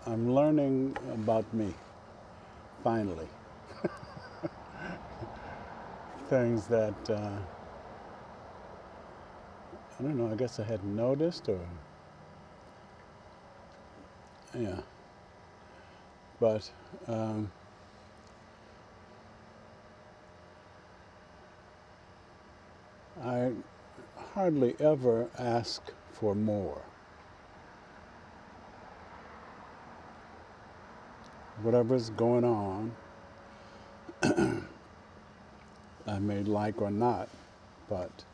I'm learning about me, finally. Things that, I don't know, I guess I hadn't noticed or, yeah. But I hardly ever ask for more. Whatever's going on, I may like or not, but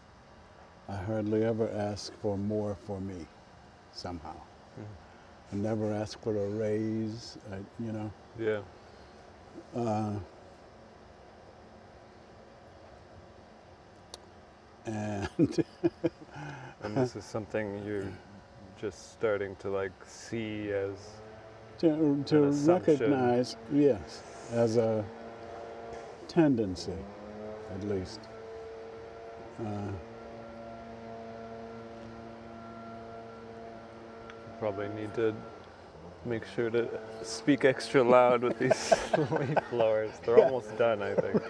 I hardly ever ask for more for me, somehow. I never ask for a raise, you know. Yeah. And And this is something you're just starting to like see as to an assumption. recognize, yes, as a tendency, at least. Probably need to make sure to speak extra loud with these leaf blowers. They're Yeah. almost done, I think.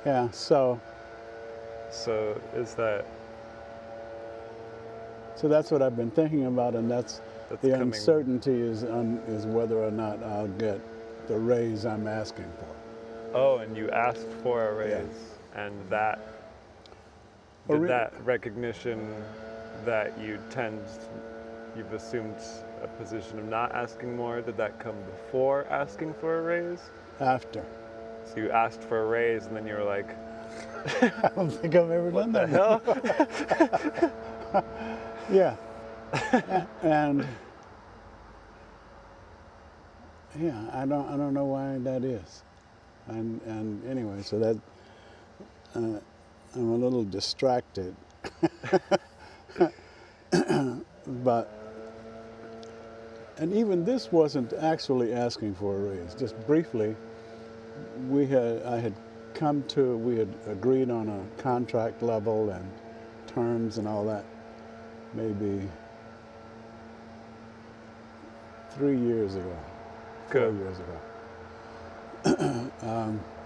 Yeah, so Is that that's what I've been thinking about, and that's the coming? uncertainty is whether or not I'll get the raise I'm asking for. Oh, and you asked for a raise, and that that recognition that you've assumed a position of not asking more, did that come before asking for a raise? After. So you asked for a raise, and then you were like, I don't think I've ever done what that. the hell? Yeah. And yeah, I don't know why that is. And anyway, so that I'm a little distracted. But and even this wasn't actually asking for a raise. Just briefly, we had agreed on a contract level and terms and all that, maybe 3 years ago, 4 years ago.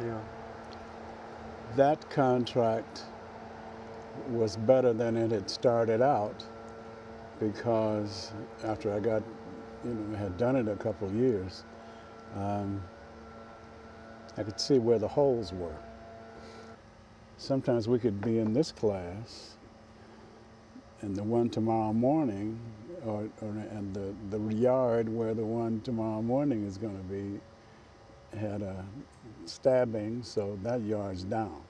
Yeah. That contract was better than it had started out because after I got, had done it a couple of years, I could see where the holes were. Sometimes we could be in this class and the one tomorrow morning, and the yard where the one tomorrow morning is going to be had a stabbing, so that yard's down.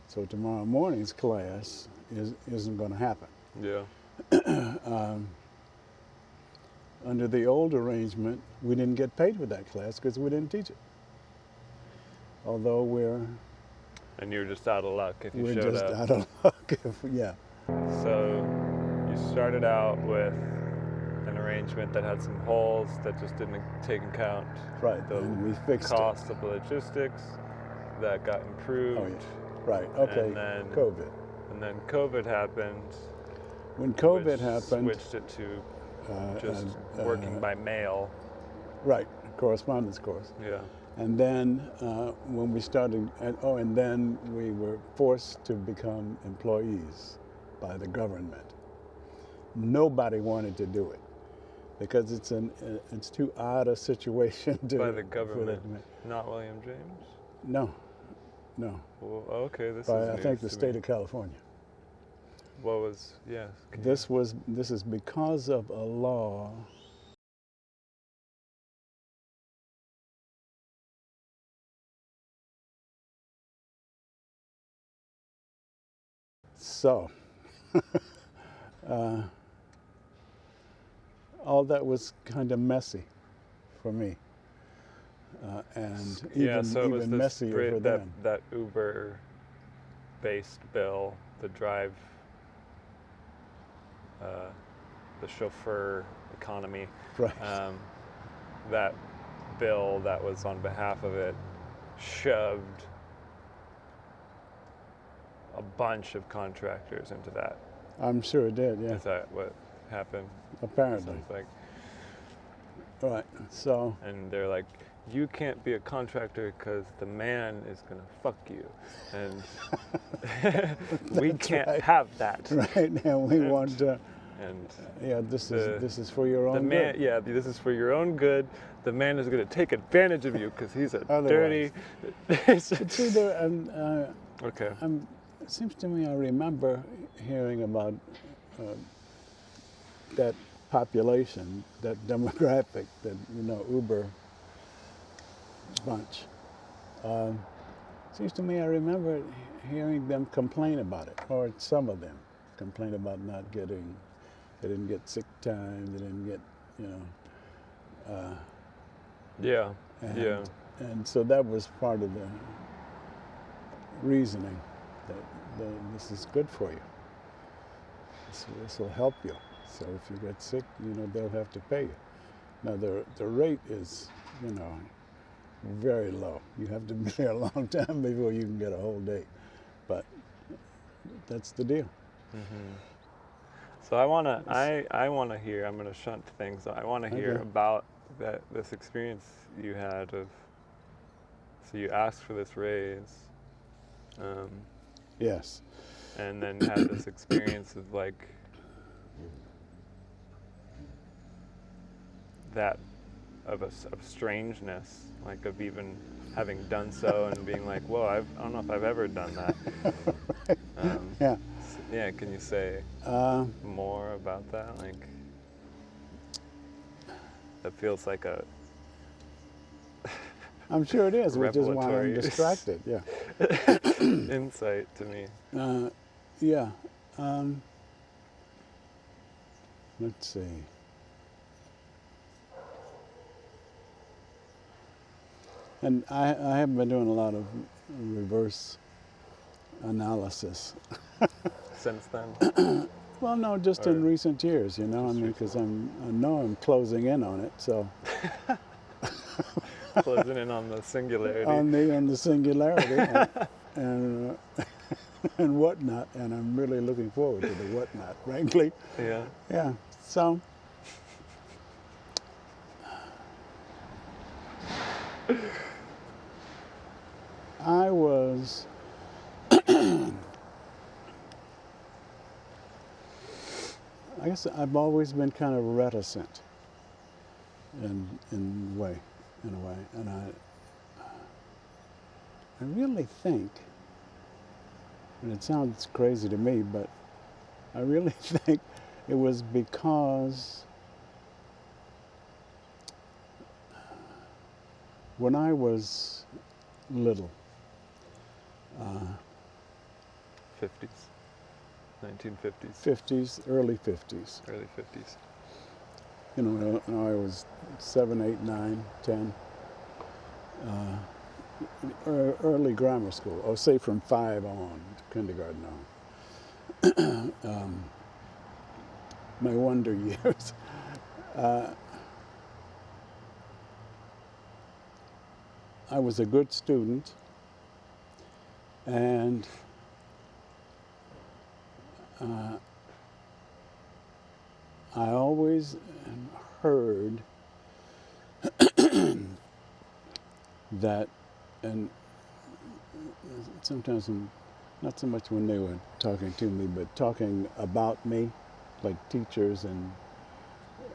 So tomorrow morning's class isn't going to happen. Yeah. Under the old arrangement, we didn't get paid for that class because we didn't teach it. Although And you're just out of luck if you we're showed just up. out of luck. Yeah. So you started out with an arrangement that had some holes that just didn't take account Right, the and we fixed cost of the logistics. That got improved. Oh, yeah. Right, okay, And then COVID. And then COVID happened. When COVID which happened, switched it to just working by mail. right, correspondence course. Yeah. And then when we started, and then we were forced to become employees by the government. Nobody wanted to do it because it's too odd a situation to. By the government, not William James? No. Well, okay, this By, is I news think the to state me. of California. What was, yeah. This is because of a law. So, all that was kind of messy for me, and so it was even this messier for them. that Uber-based bill, the drive, the chauffeur economy. Right. That bill that was on behalf of it shoved a bunch of contractors into that. I'm sure it did, yeah. Is that what happened? Apparently. Sounds like. Right. So. And they're like, you can't be a contractor because the man is going to fuck you. And we can't have that. Right. And we want to. And yeah, this is for your own good. Yeah, this is for your own good. The man is going to take advantage of you because he's a dirty. See, okay. It seems to me I remember hearing about that population, that demographic, that Uber bunch. Seems to me I remember hearing them complain about it, or some of them complain about not getting. They didn't get sick time. They didn't get, yeah. And so that was part of the reasoning that this is good for you. This will help you. So if you get sick, they'll have to pay you. Now the rate is, very low. You have to be there a long time before you can get a whole day. But that's the deal. Mm-hmm. So I wanna hear. I'm gonna shunt things. I wanna hear about this experience you had of. So you asked for this raise. Yes. And then had this experience of like that of strangeness, like of even having done so and being like, whoa, I don't know if I've ever done that. Yeah. Yeah, can you say more about that? Like, that feels like a. I'm sure it is, which is why I'm distracted. Yeah. Insight to me. Yeah. Let's see. And I have been doing a lot of reverse analysis. Since then? Well, no, just in recent years, because I know I'm closing in on it, so. Closing in on the singularity. On the singularity and and whatnot, and I'm really looking forward to the whatnot, frankly. Yeah. Yeah. So. I was. I guess I've always been kind of reticent in a way, and I really think, and it sounds crazy to me, but I really think it was because when I was little, 50s, 1950s. 50s, early 50s. Early 50s. When I was 7, 8, 9, 10. Early grammar school, say from 5 on, kindergarten on. My wonder years. I was a good student, and I always heard that, and sometimes not so much when they were talking to me, but talking about me, like teachers and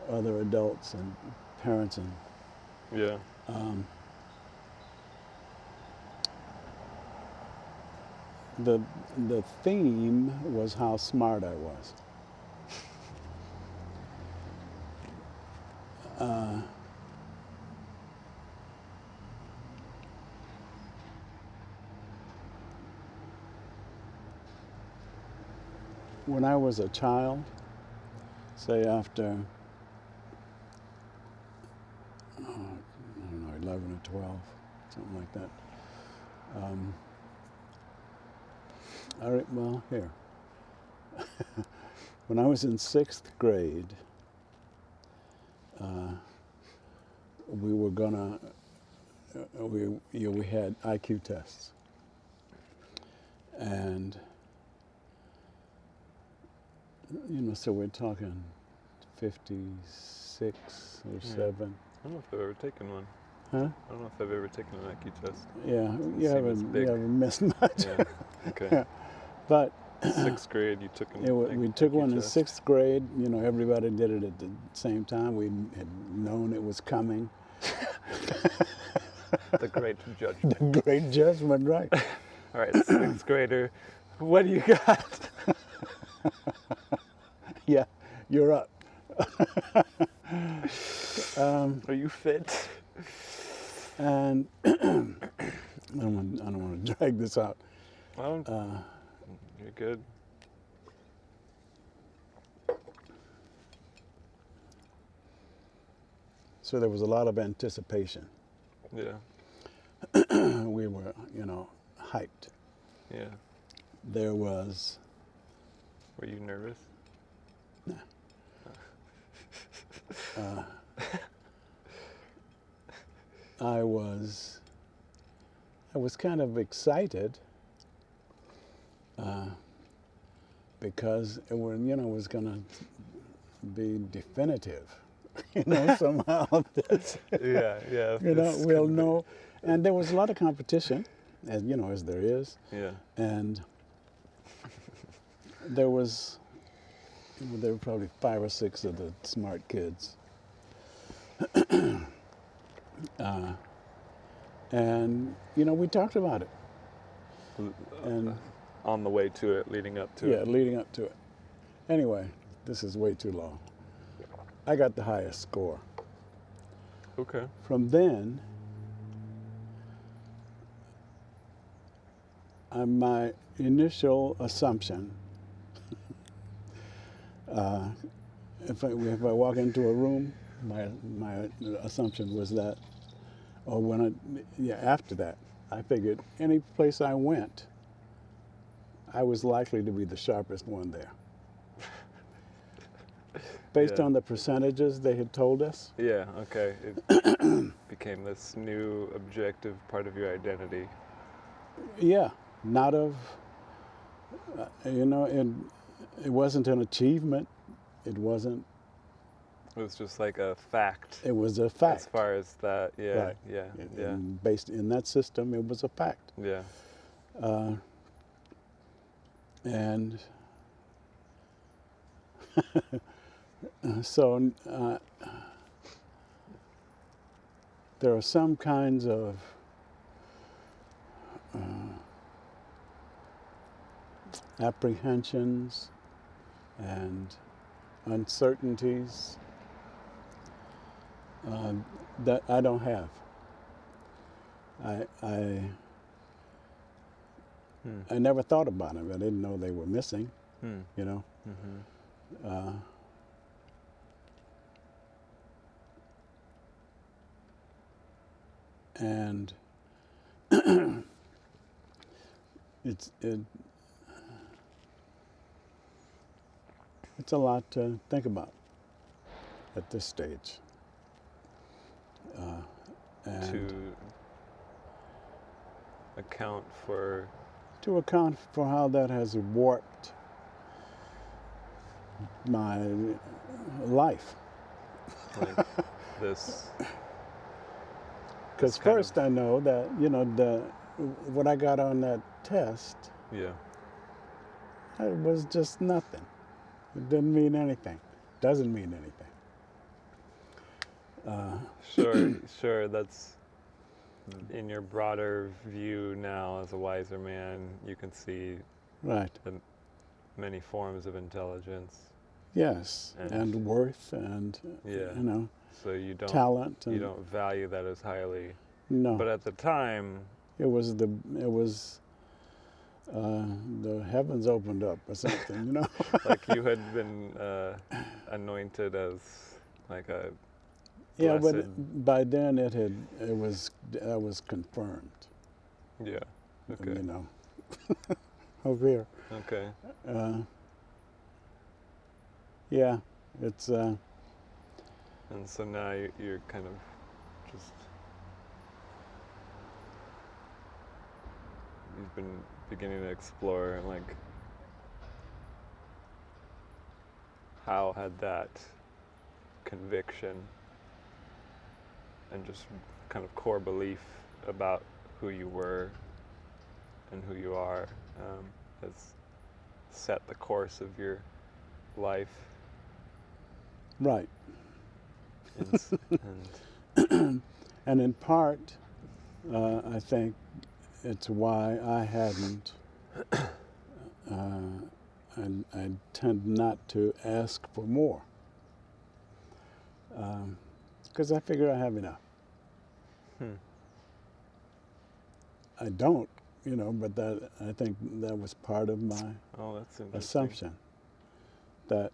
other adults and parents and. Yeah. The theme was how smart I was. When I was a child, say after, I don't know, 11 or 12, something like that. Well, here. When I was in 6th grade, we were gonna, we had IQ tests. And So we're talking 56 or Yeah. 7. I don't know if I've ever taken one. Huh? I don't know if I've ever taken an IQ test. Yeah, Doesn't you seem as haven't, big. you haven't missed much. Yeah. Okay. Yeah. But 6th grade, you took we took IQ one in test. 6th grade. Everybody did it at the same time. We had known it was coming. The great judgment. The great judgment, right? All right, 6th grader, what do you got? Yeah, you're up. Are you fit? And I don't want to drag this out. Well, you're good. So there was a lot of anticipation. Yeah. We were, hyped. Yeah. There was. Were you nervous? I was kind of excited because it was going to be definitive. Somehow this. Yeah. We'll know. And there was a lot of competition, as there is. Yeah. And there were probably 5 or 6 of the smart kids. And we talked about it. And on the way to it, leading up to it. Yeah, leading up to it. Anyway, this is way too long. I got the highest score. Okay. From then, my initial assumption, if I walk into a room, my assumption was that, after that, I figured any place I went, I was likely to be the sharpest one there. Based on the percentages they had told us. Yeah, okay. It became this new objective part of your identity. Yeah, not of, it wasn't an achievement. It wasn't. It was just like a fact. It was a fact. As far as that, yeah, Right. yeah. And based in that system, it was a fact. Yeah. And so there are some kinds of apprehensions and uncertainties that I don't have. I never thought about them. I didn't know they were missing. Mm-hmm. And it's a lot to think about at this stage. And to account for how that has warped my life. like this. Because first I know that what I got on that test, Yeah. it was just nothing. It didn't mean anything. Doesn't mean anything. Sure. That's in your broader view now as a wiser man. You can see Right. the many forms of intelligence. Yes, and worth, and So you don't talent. You don't value that as highly. No. But at the time, it was the heavens opened up or something, like you had been anointed as like a blessed. Yeah, but by then it was confirmed. Yeah. Okay. Over here. Okay. Yeah, it's. And so now you're kind of just. You've been beginning to explore like how had that conviction and just kind of core belief about who you were and who you are has set the course of your life? Right. And And in part, I think it's why I hadn't, I tend not to ask for more. Because I figure I have enough. I don't, but that I think that was part of my that's interesting. assumption that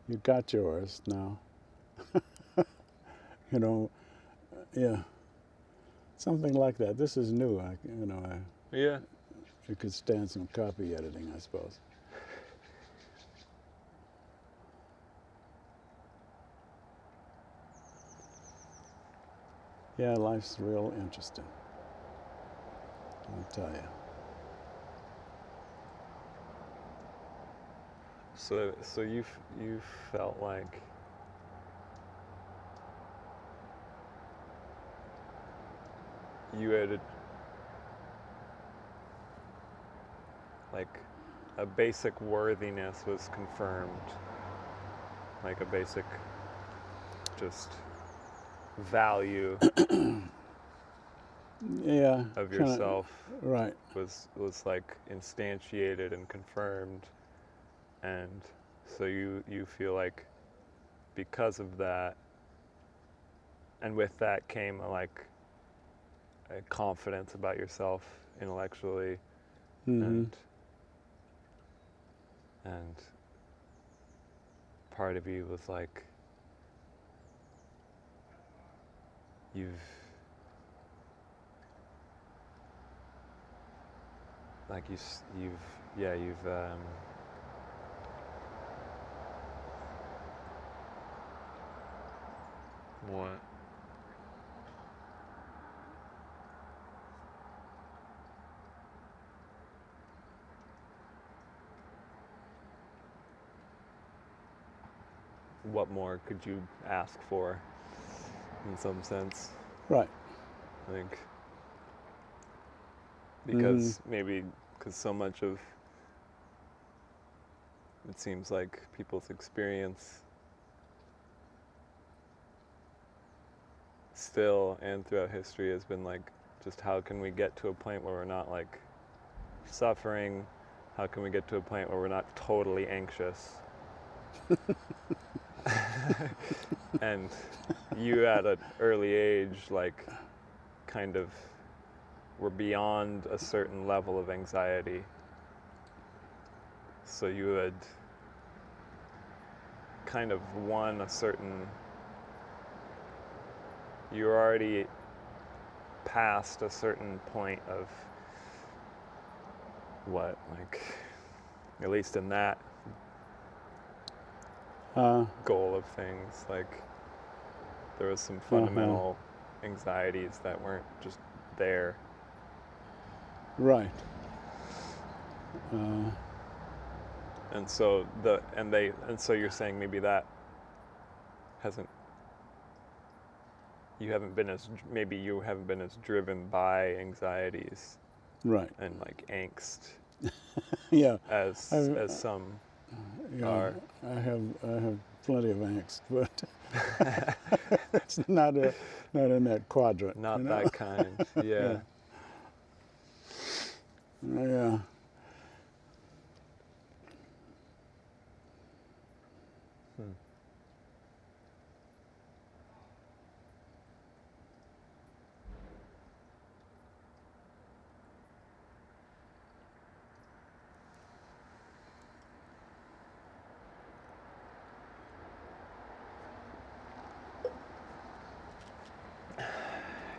you got yours now. Yeah, something like that. This is new. Yeah. You could stand some copy editing, I suppose. Yeah, life's real interesting, I'll tell you. So you felt like you had like a basic worthiness was confirmed, like a basic just value Yeah, of kinda, yourself right. was like instantiated and confirmed, and so you feel like because of that, and with that came a confidence about yourself intellectually, Mm-hmm. and part of you was like you've like you've what what more could you ask for in some sense? Right. I think Mm-hmm. because so much of it seems like people's experience still and throughout history has been like just how can we get to a point where we're not like suffering, how can we get to a point where we're not totally anxious. And you at an early age like kind of were beyond a certain level of anxiety, so you had kind of won a certain, you were already past a certain point of what, like, at least in that goal of things, like there was some fundamental anxieties that weren't just there. Right. And so so you're saying maybe that hasn't, you haven't been as driven by anxieties Right. and like angst Yeah. as some Yeah, are. I have plenty of angst, but it's not in that quadrant. Not that kind. Yeah. Yeah.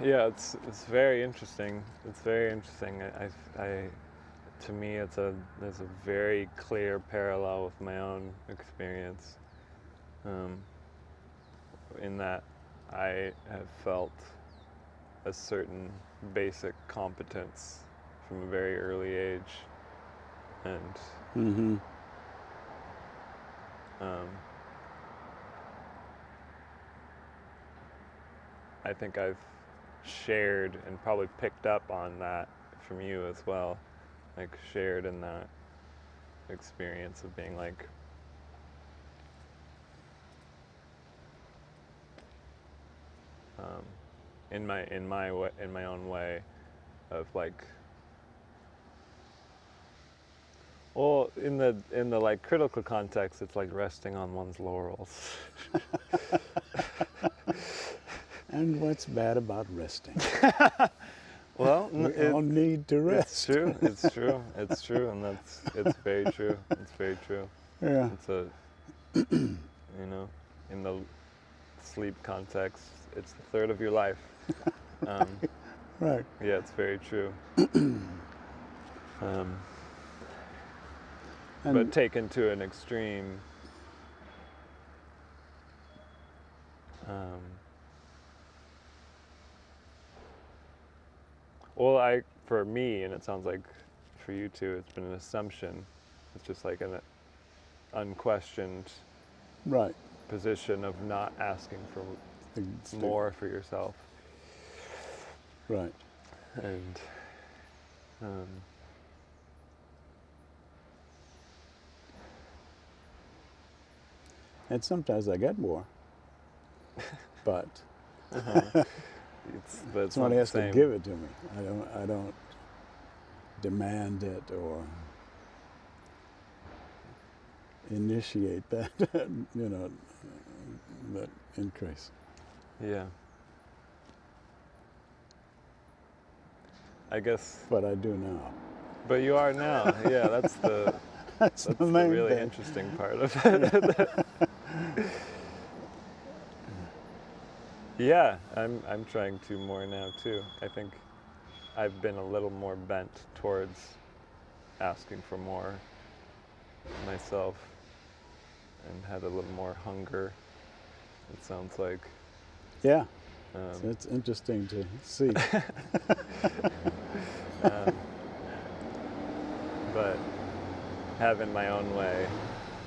Yeah, it's very interesting. It's very interesting. I to me there's a very clear parallel with my own experience, in that I have felt a certain basic competence from a very early age, and Mm-hmm. Um, I think I've shared and probably picked up on that from you as well, like shared in that experience of being like, in my own way of like, well, in the like critical context, it's like resting on one's laurels. And what's bad about resting? Well, We all need to rest. it's true. It's true. It's true, and it's very true. It's very true. Yeah. It's a in the sleep context, it's the third of your life. Right. Yeah, it's very true. But taken to an extreme, well, for me, and it sounds like for you too, it's been an assumption. It's just like an unquestioned Right. position of not asking for more for yourself. Right. And And sometimes I get more, but somebody has to give it to me. I don't demand it or initiate that, that increase. Yeah. I guess. But I do now. But you are now. Yeah, that's the the main really thing. interesting part of it. Yeah, I'm trying to more now too. I think I've been a little more bent towards asking for more myself and had a little more hunger, it sounds like. Yeah. So it's interesting to see. But having my own way,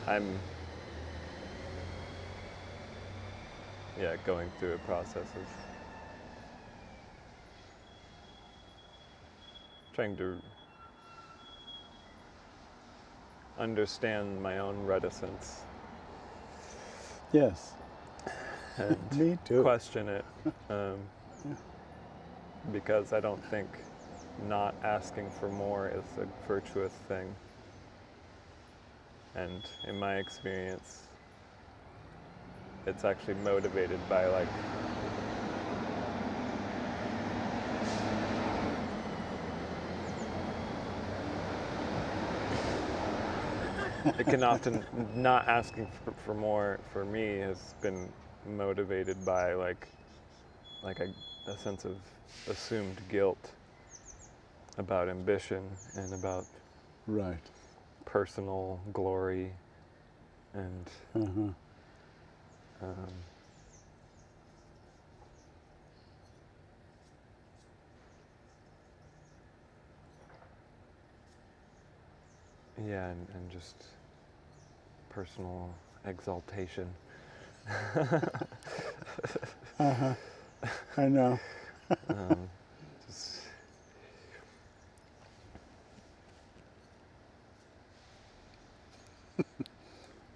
I'm going through a process of trying to understand my own reticence. Yes. And Me too. question it. Because I don't think not asking for more is a virtuous thing. And in my experience, it's actually motivated by like it can often, not asking for more for me has been motivated by like a sense of assumed guilt about ambition and about Right. personal glory and and just personal exaltation. I know. Just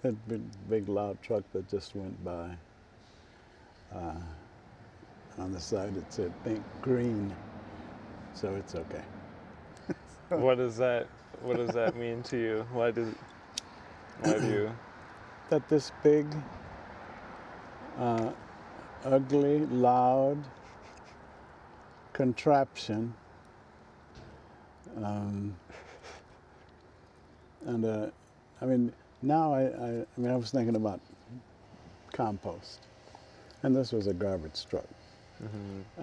That big loud truck that just went by. On the side it said "Think green," so it's okay. what does that mean to you? Why do you? That this big, ugly, loud contraption, and I mean now I was thinking about compost, and this was a garbage truck.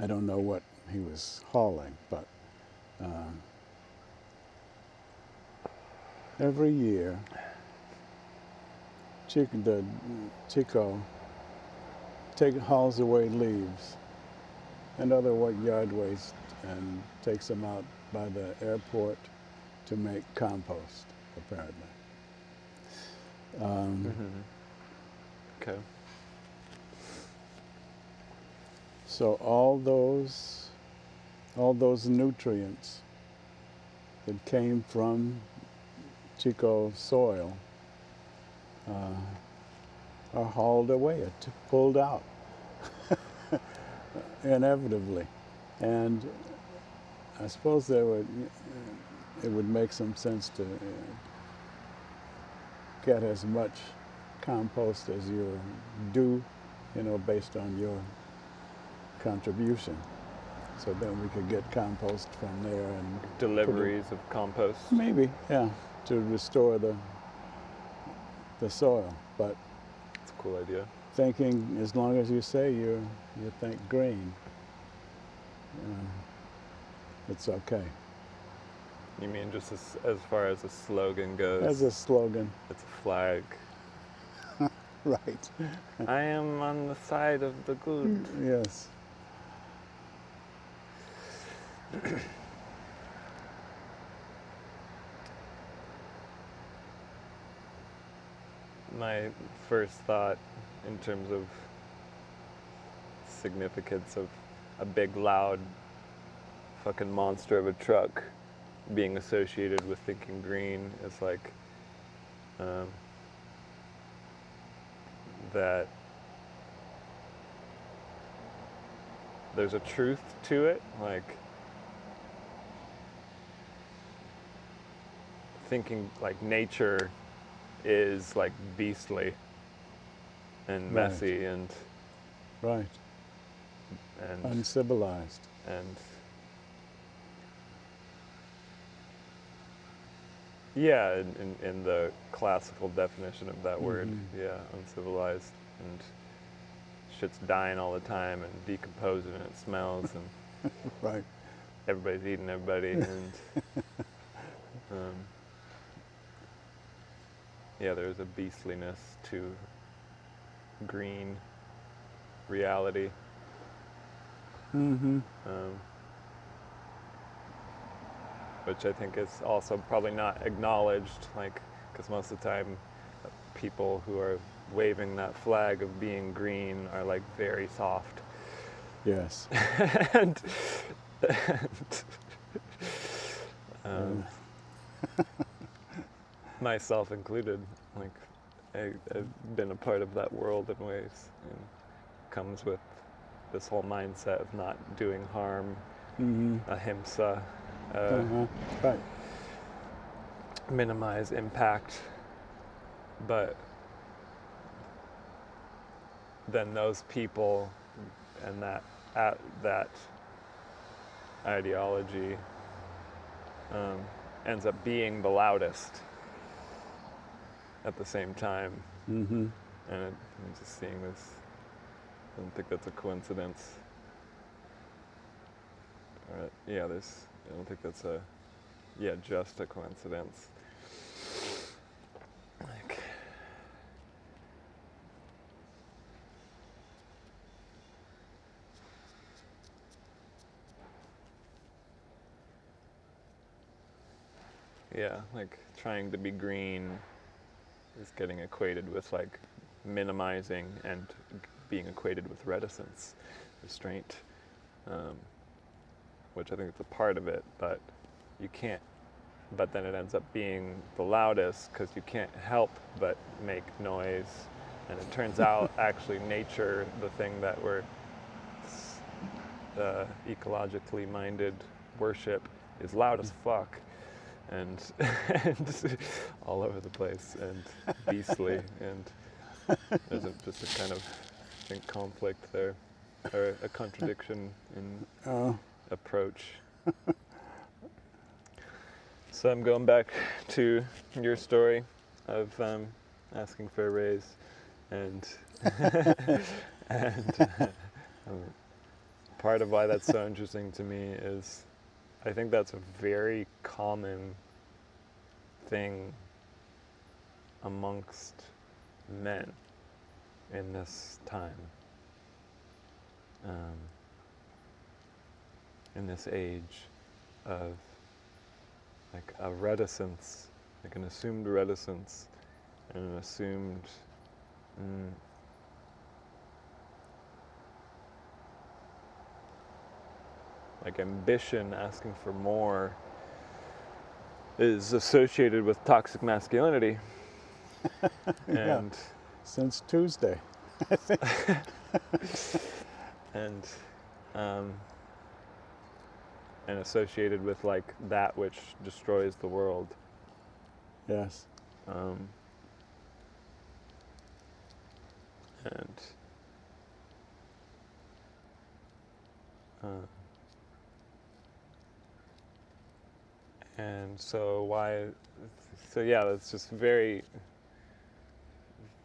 I don't know what he was hauling, but every year Chico hauls away leaves and other yard waste and takes them out by the airport to make compost, apparently. Okay. So all those nutrients that came from Chico soil are hauled away, pulled out, inevitably. And I suppose it would make some sense to get as much compost as you do, based on your contribution. So then we could get compost from there and Deliveries of compost. maybe, yeah, to restore the soil. But It's a cool idea. thinking, as long as you say you think green, it's okay. You mean just as far as the slogan goes? As a slogan, It's a flag. right? I am on the side of the good. Yes. My first thought in terms of significance of a big, loud, fucking monster of a truck being associated with thinking green is like that there's a truth to it, like thinking like nature is like beastly and messy right, and uncivilized. and yeah, in the classical definition of that word, yeah, uncivilized, and shit's dying all the time and decomposing and it smells and Right. everybody's eating everybody and yeah, there's a beastliness to green reality. Which I think is also probably not acknowledged, like, because most of the time people who are waving that flag of being green are like very soft. Yes. and myself included, like I've been a part of that world in ways, and comes with this whole mindset of not doing harm, ahimsa, Right. minimize impact, but then those people and that ideology ends up being the loudest at the same time. And I'm just seeing this. I don't think that's a coincidence. I don't think that's just a coincidence. Like, yeah, like trying to be green is getting equated with like minimizing and being equated with reticence, restraint, which I think is a part of it, but you can't, but then it ends up being the loudest because you can't help but make noise. And it turns out actually nature, the thing that we're ecologically minded worship, is loud as fuck. And all over the place and beastly, and there's just a kind of, I think, conflict there, or a contradiction in approach. So I'm going back to your story of asking for a raise, and and part of why that's so interesting to me is I think that's a very common thing amongst men in this time, in this age of like a reticence, like an assumed reticence and an assumed like ambition, asking for more, is associated with toxic masculinity. Yeah, And since Tuesday. and and associated with like that which destroys the world. Yes. Um, and uh, and so why? So yeah, that's just very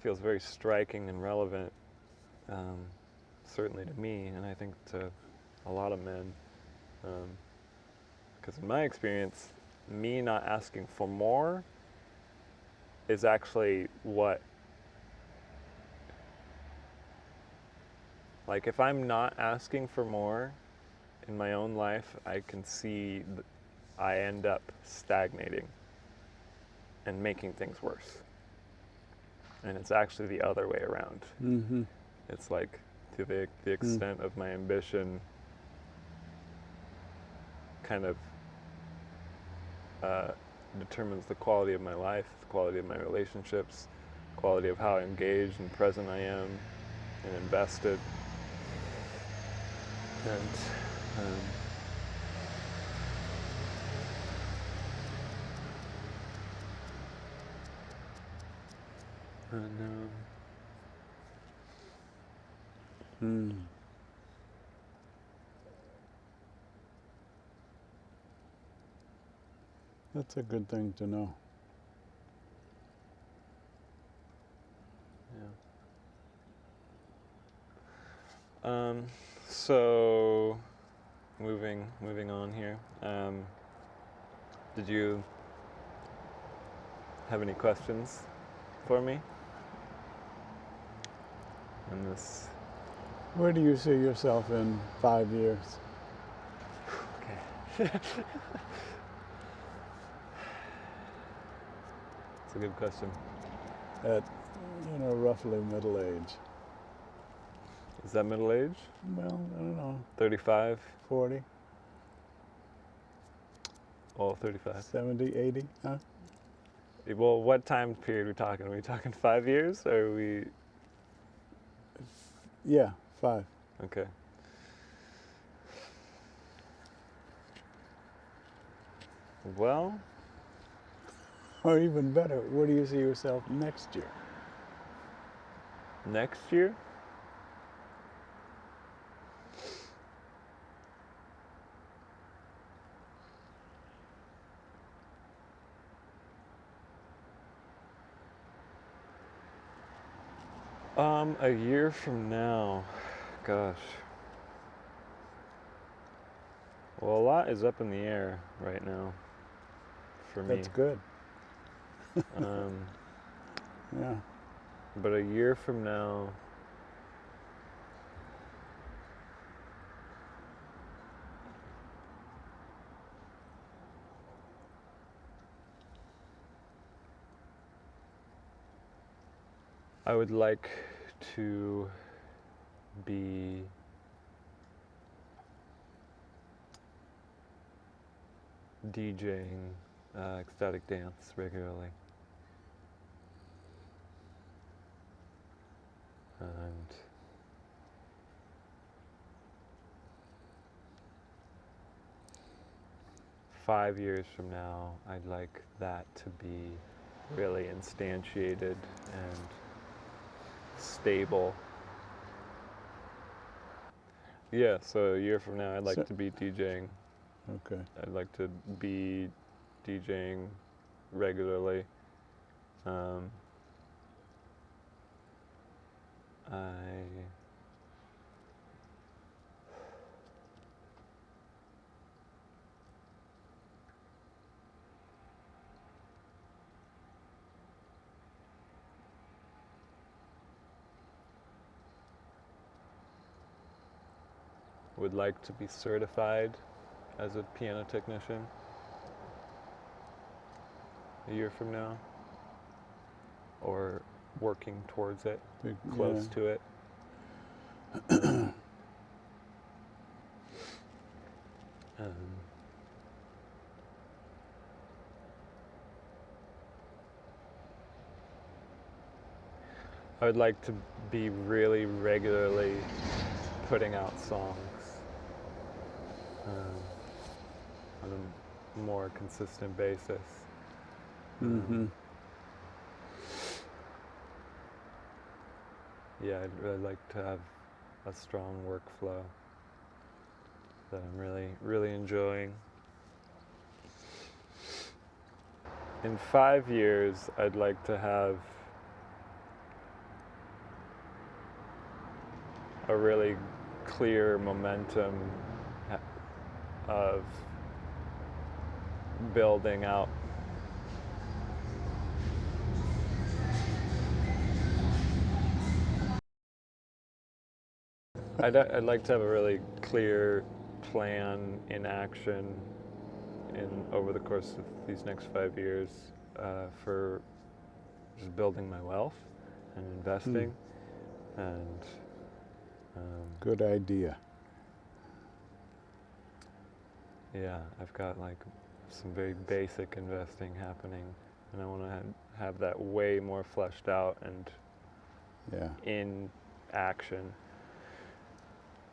feels very striking and relevant, certainly to me, and I think to a lot of men. Because in my experience, me not asking for more is actually what, like if I'm not asking for more in my own life, I can see I end up stagnating and making things worse. And it's actually the other way around. Mm-hmm. It's like to the extent of my ambition kind of determines the quality of my life, the quality of my relationships, quality of how engaged and present I am and invested. And That's a good thing to know. yeah. So moving on here. Did you have any questions for me? In this. Where do you see yourself in 5 years? Okay. That's a good question. At, roughly middle age. Is that middle age? Well, I don't know. 35? 40? Well, 35. 70, 80, huh? Well, what time period are we talking? Are we talking 5 years, or are we? Yeah, 5. Okay. Well. Or even better, where do you see yourself next year? Next year? A year from now, gosh. Well, a lot is up in the air right now for me. That's good. Yeah. But a year from now, I would like to be DJing ecstatic dance regularly. And 5 years from now, I'd like that to be really instantiated and stable. Yeah, so a year from now, I'd like to be DJing. Okay. I'd like to be DJing regularly. I would like to be certified as a piano technician a year from now, or working towards it, close to it. Um, I would like to be really regularly putting out songs on a more consistent basis. Yeah, I'd really like to have a strong workflow that I'm really enjoying. In 5 years, I'd like to have a really clear momentum of building out I'd like to have a really clear plan in action over the course of these next 5 years for just building my wealth and investing. And good idea. Yeah, I've got like some very basic investing happening, and I want to have that way more fleshed out and in action.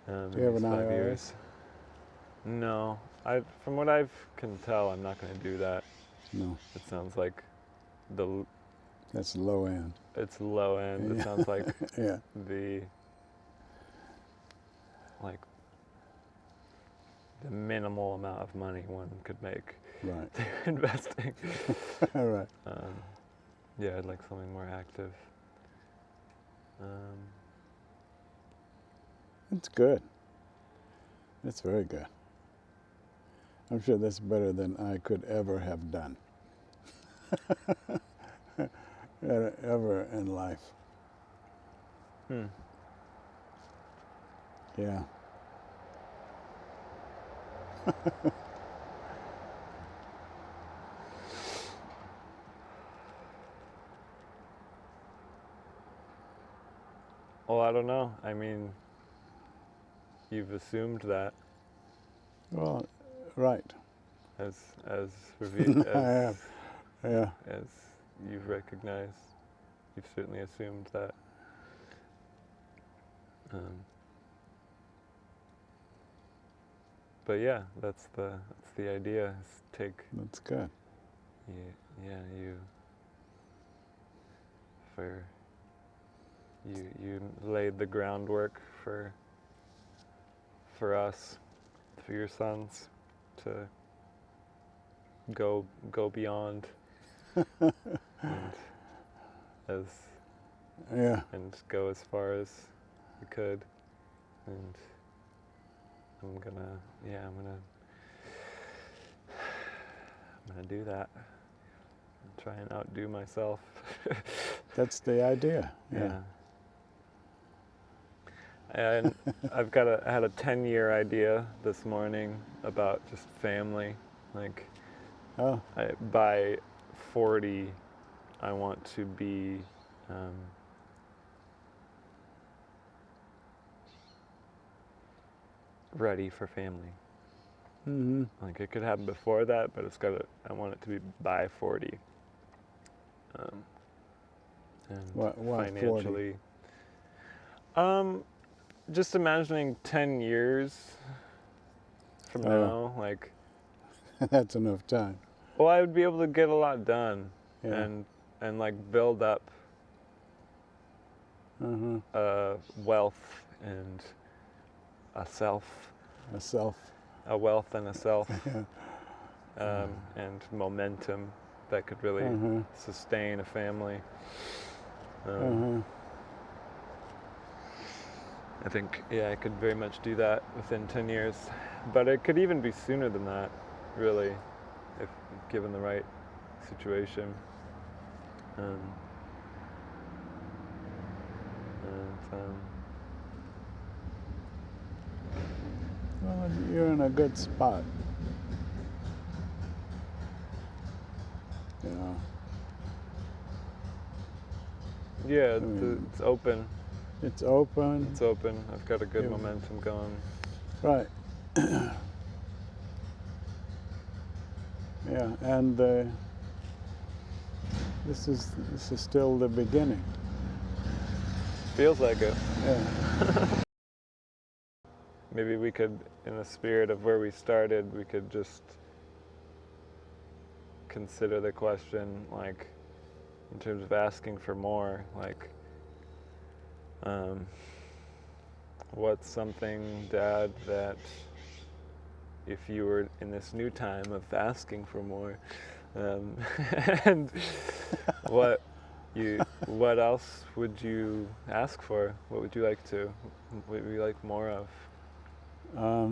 Do you have an 5 IRA? years. No, from what I can tell, I'm not going to do that. No. It sounds like that's low end. It's low end. Yeah. It sounds like yeah. The minimal amount of money one could make right. investing. Right. Yeah, I'd like something more active. It's good. It's very good. I'm sure that's better than I could ever have done. Ever in life. Yeah. Well, I don't know. I mean, you've assumed that. Well, right. As revealed, I have. Yeah. As you've recognized, you've certainly assumed that. But yeah, that's the idea. Is That's good. You laid the groundwork for us, for your sons, to go beyond and go as far as we could. And I'm gonna do that. Try and outdo myself. That's the idea. Yeah. And I had a 10-year idea this morning about just family. Like, by 40, I want to be ready for family. Like, it could happen before that, but I want it to be by 40. And why financially. 40? Just imagining 10 years from now, like. That's enough time. Well, I would be able to get a lot done and like build up wealth and a wealth and a self, and momentum that could really sustain a family. I think, I could very much do that within 10 years, but it could even be sooner than that, really, if given the right situation. Well, you're in a good spot. You know. Yeah, it's open. It's open. It's open. I've got a good momentum going. Right. yeah, and this is still the beginning. Feels like it. Yeah. Maybe we could, in the spirit of where we started, we could just consider the question, like, in terms of asking for more, like, what's something, Dad, that if you were in this new time of asking for more, and what else would you ask for? What would you like to? What would you like more of? A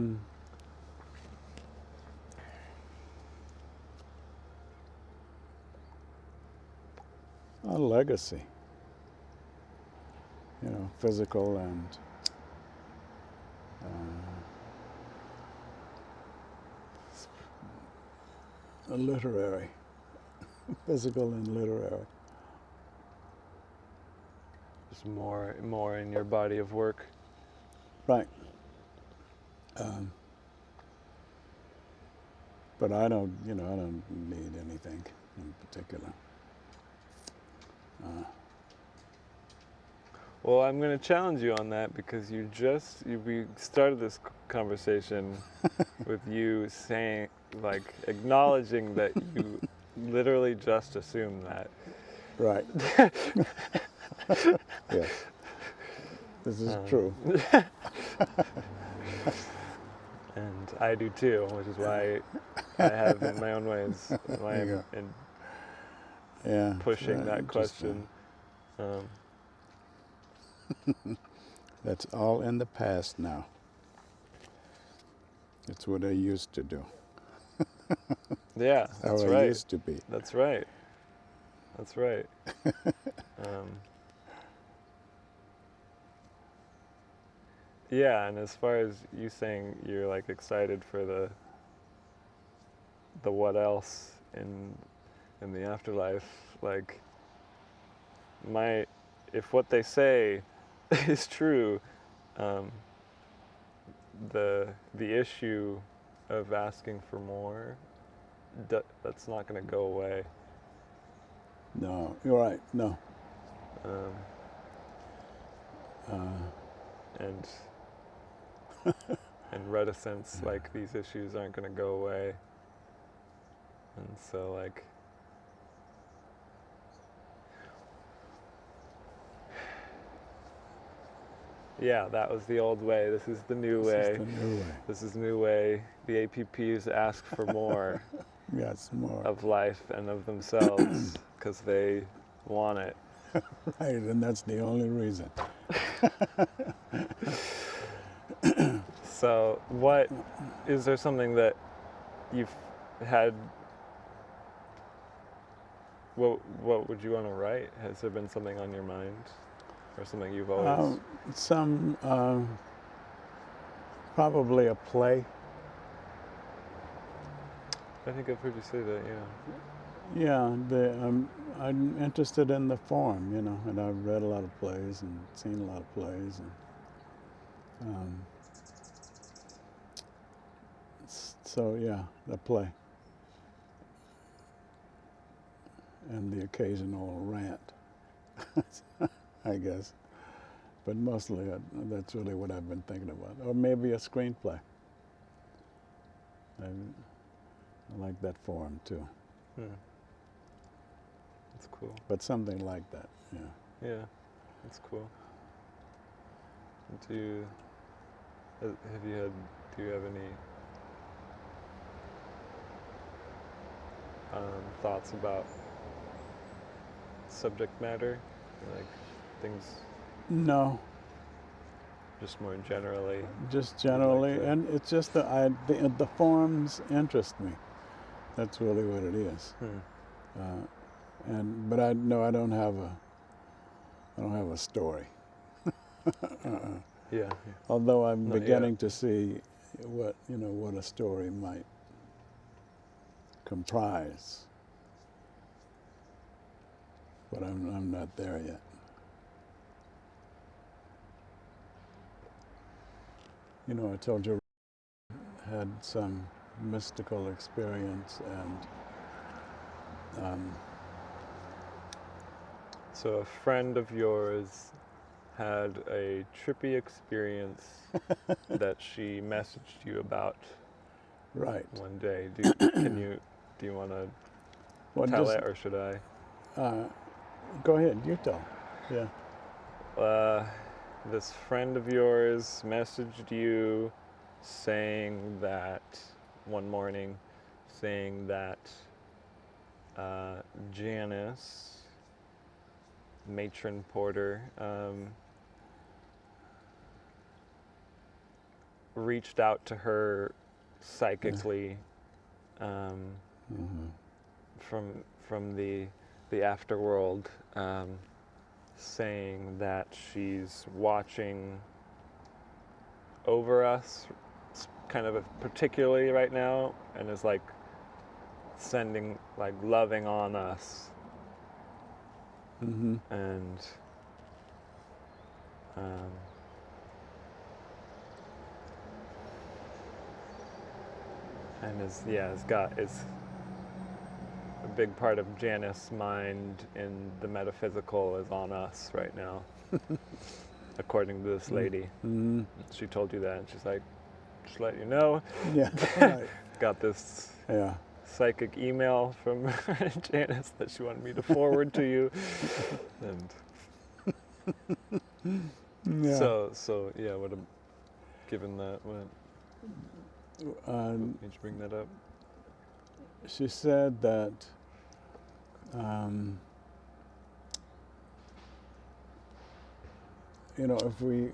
legacy, physical and literary, physical and literary. Just more in your body of work. Right. But I don't need anything in particular. Well, I'm going to challenge you on that because we started this conversation with you saying, like, acknowledging that you literally just assumed that. Right. Yes. This is true. And I do too, which is why I have, in my own ways, why I'm pushing that question. That's all in the past now. It's what I used to do. Yeah, that's how right. I used to be. That's right. That's right. Yeah, and as far as you saying you're like excited for the what else in the afterlife, like if what they say is true, the issue of asking for more, that's not going to go away. No, you're right. No. And and reticence, like these issues aren't going to go away. And so, like, yeah, that was the old way. This is the new way. This is the new way. This is the new way. The APPs ask for more. Yes, more. Of life and of themselves because they want it. Right, and that's the only reason. So, is there something that you've had? What would you want to write? Has there been something on your mind, or something you've always? Probably a play. I think I've heard you say that. Yeah. Yeah, I'm interested in the form, and I've read a lot of plays and seen a lot of plays, and so yeah, the play and the occasional rant, I guess, but mostly that's really what I've been thinking about, or maybe a screenplay. I like that form too. That's cool. But something like that, yeah. Yeah, that's cool. Do you have any thoughts about subject matter, like things? No. Just more generally. Just generally, like and it's just the forms interest me. That's really what it is. But I don't have a story. Yeah. Although I'm Not beginning yet. to see what a story might comprise, but I'm not there yet. I told you I had some mystical experience, and So a friend of yours had a trippy experience that she messaged you about right. one day. Do you want to Well, tell just it, or should I? go ahead. You tell. Yeah. This friend of yours messaged you saying that one morning, saying that Janice, matron Porter, reached out to her psychically Mm-hmm. from the afterworld, saying that she's watching over us, kind of particularly right now, and is like sending, like, loving on us, Mm-hmm. and um, is a big part of Janice's mind in the metaphysical is on us right now, according to this lady. Mm-hmm. She told you that, and she's like, just let you know, Yeah. Right. got this Yeah. psychic email from Janice that she wanted me to forward to you, and Yeah. so yeah. Given that, what made you bring that up? She said that if we,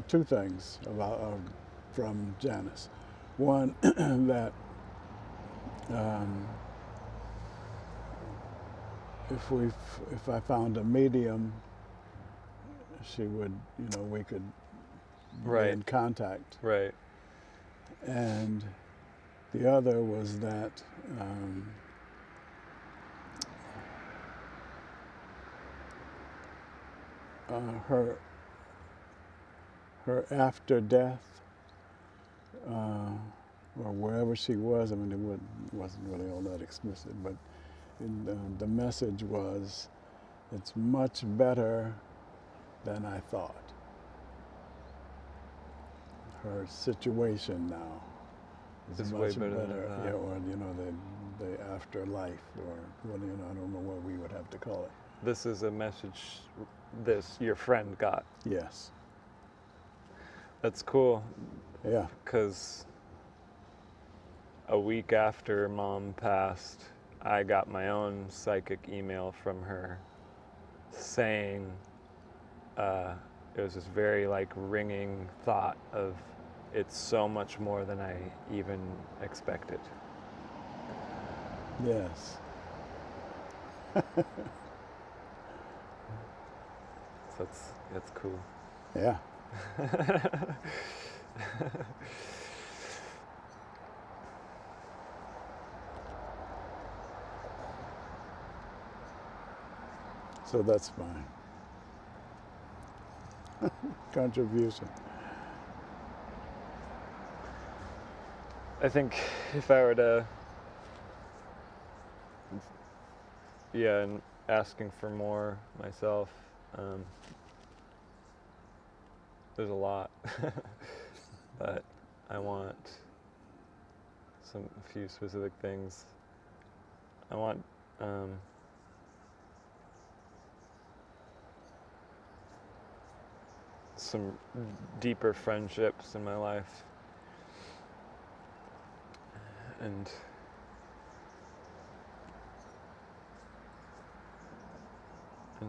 two things about from Janice. One, that if I found a medium, she would, we could be Right. in contact. Right. And the other was that her after death, or wherever she was. I mean, it wasn't really all that explicit, but the message was, it's much better than I thought. Her situation now is It's much way better than better. that. Yeah, or the afterlife, or I don't know what we would have to call it. This is a message your friend got. Yes. That's cool, Yeah. because a week after Mom passed, I got my own psychic email from her saying, it was this very, like, ringing thought of, it's so much more than I even expected. Yes. So that's cool. Yeah. So that's my contribution. I think if I were to, and asking for more myself, there's a lot, but I want a few specific things. I want some deeper friendships in my life, and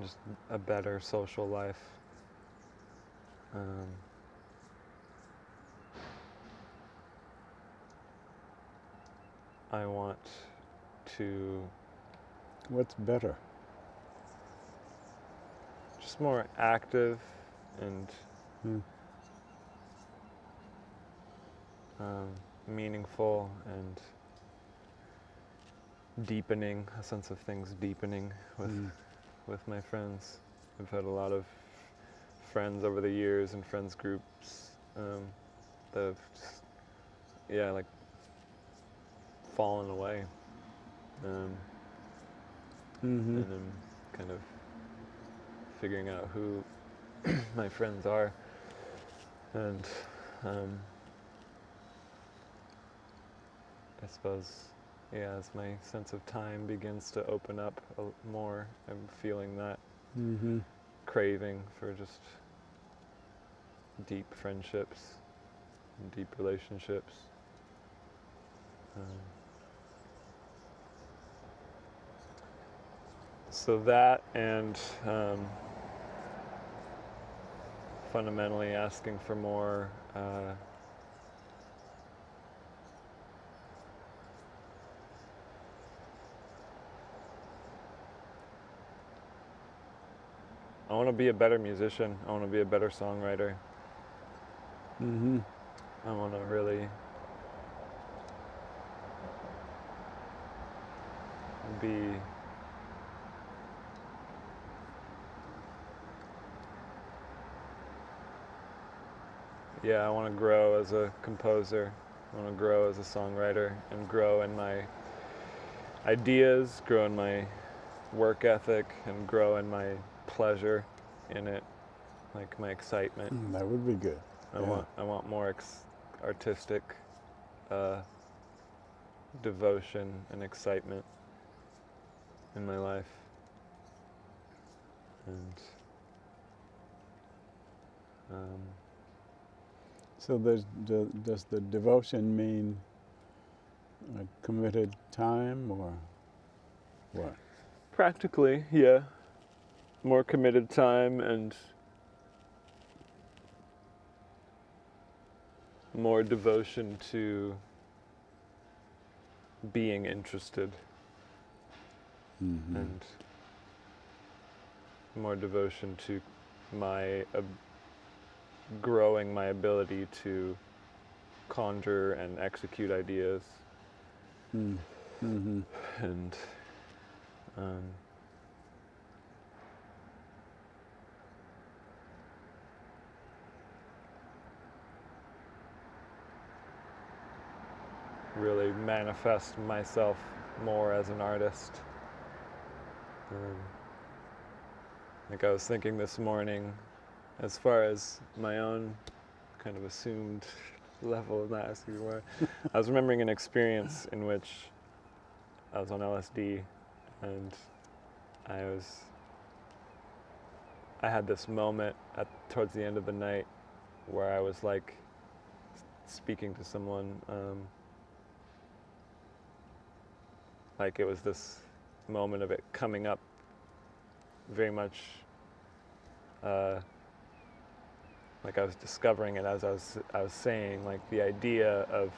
just a better social life. I want to What's better? just more active and meaningful, and deepening, a sense of things deepening with my friends. I've had a lot of friends over the years and friends groups that have just, like, fallen away. And I'm kind of figuring out who my friends are, and I suppose, yeah, as my sense of time begins to open up more, I'm feeling that craving for just deep friendships and deep relationships. So that, and fundamentally asking for more I want to be a better musician. I want to be a better songwriter. I want to really be I want to grow as a composer. I want to grow as a songwriter and grow in my ideas, grow in my work ethic, and grow in my pleasure in it, like my excitement. That would be good. I want more artistic devotion and excitement in my life. And so does the devotion mean a committed time or what? practically, yeah, more committed time and more devotion to being interested, and more devotion to my growing my ability to conjure and execute ideas. And really manifest myself more as an artist. Like I was thinking this morning, as far as my own kind of assumed level of not asking why, I was remembering an experience in which I was on LSD, and I had this moment towards the end of the night where I was like speaking to someone, like it was this moment of it coming up very much like I was discovering it as I was saying, like the idea of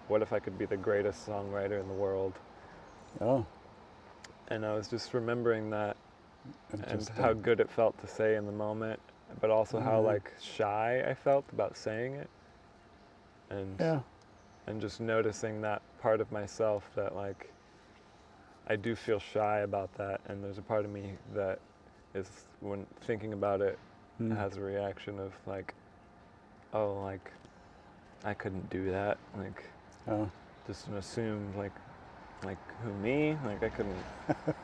what if I could be the greatest songwriter in the world. Oh. And I was just remembering that and how good it felt to say in the moment, but also how like shy I felt about saying it. And just noticing that part of myself that like I do feel shy about that, and there's a part of me that is, when thinking about it, has a reaction of like, oh, like I couldn't do that, like just an assumed like who, me? Like I couldn't.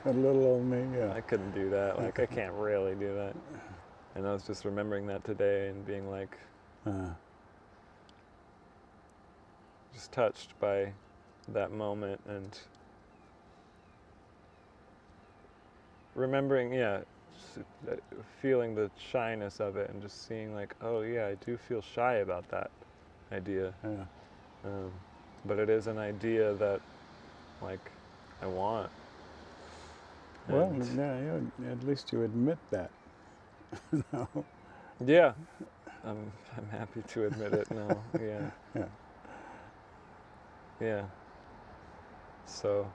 A little old me, yeah. I couldn't do that. Like I can't really do that. And I was just remembering that today and being like, just touched by that moment and remembering, feeling the shyness of it and just seeing like, oh yeah, I do feel shy about that idea. But it is an idea that like I want. Well, yeah, at least you admit that. No. Yeah, I'm happy to admit it now. Yeah. So,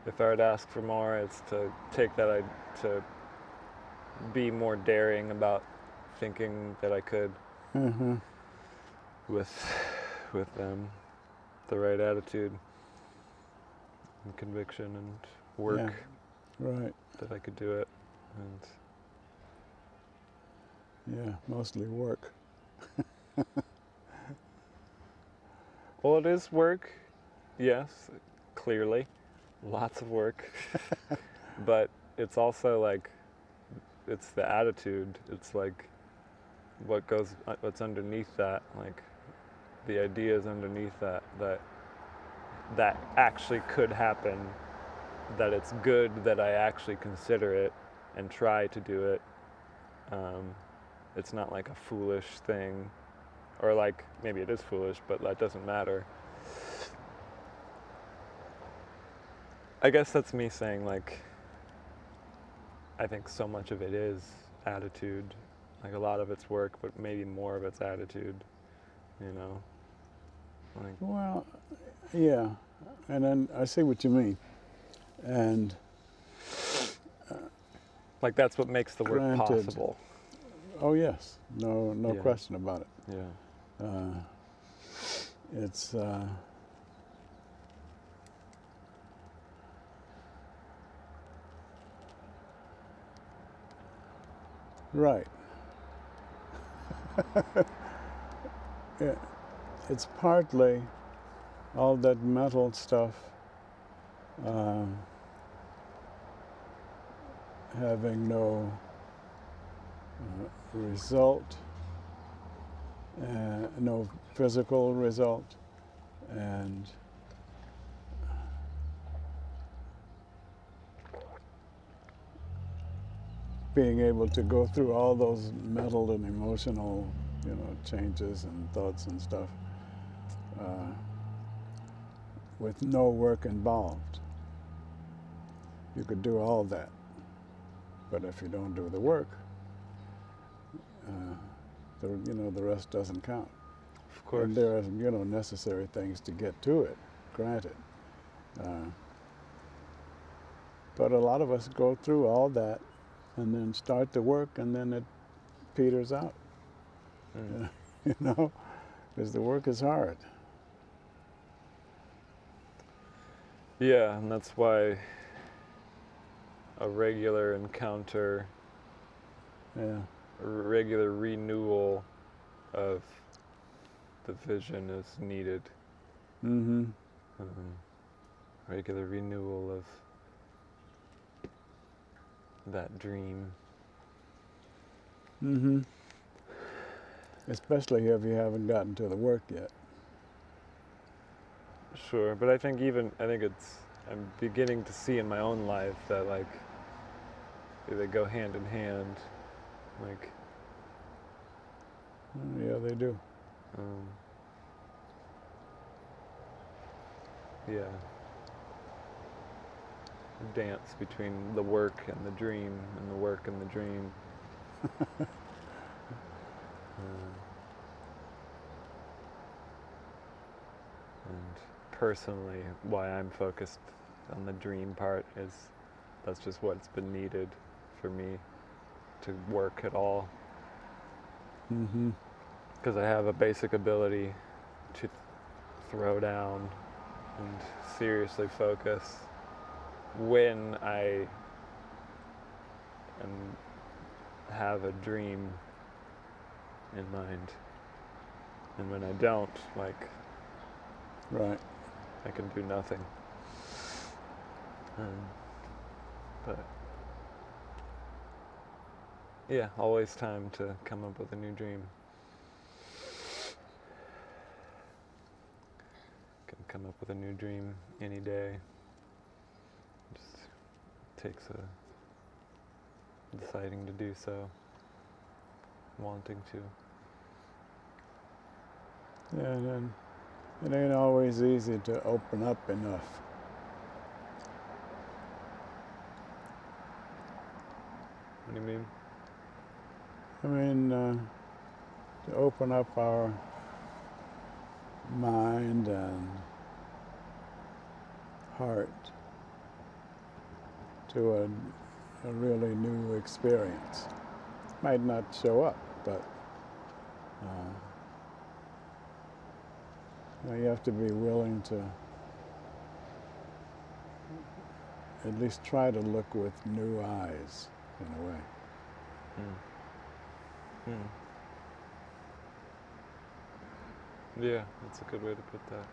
if I were to ask for more, it's to take that to be more daring about thinking that I could with the right attitude and conviction and work. Right. That I could do it. And mostly work. Well, it is work, yes, clearly. lots of work, but it's also like, it's the attitude. It's like what's underneath that, like the ideas underneath that actually could happen, that it's good that I actually consider it and try to do it. It's not like a foolish thing, or like maybe it is foolish, but that doesn't matter. I guess that's me saying, like, I think so much of it is attitude. Like a lot of it's work, but maybe more of it's attitude, you know? Like, Well, yeah, and then I see what you mean, and like that's what makes the work granted, possible. oh yes, no Yeah. question about it. Yeah. It's right. Yeah, it's partly all that mental stuff, having no result, no physical result, and being able to go through all those mental and emotional, changes and thoughts and stuff with no work involved. You could do all that, but if you don't do the work, the rest doesn't count. Of course. And there are, necessary things to get to it, granted. But a lot of us go through all that and then start the work and then it peters out, because the work is hard. Yeah, and that's why a regular encounter, Yeah. a regular renewal of the vision is needed. Mm-hmm. Regular renewal of that dream. Mm-hmm. Especially if you haven't gotten to the work yet. Sure, but I think I'm beginning to see in my own life that, like, they go hand in hand. Like, Yeah, they do. Yeah. Dance between the work and the dream, and the work and the dream. And personally, why I'm focused on the dream part is that's just what's been needed for me to work at all. Mm-hmm. Because I have a basic ability to throw down and seriously focus when I have a dream in mind. And when I don't, like, Right. I can do nothing. But yeah, always time to come up with a new dream. Can come up with a new dream any day. Just takes a deciding to do so, wanting to. Yeah, and then it ain't always easy to open up enough. What do you mean? I mean, to open up our mind and heart to a really new experience. Might not show up, but you have to be willing to at least try to look with new eyes, in a way. Yeah, that's a good way to put that.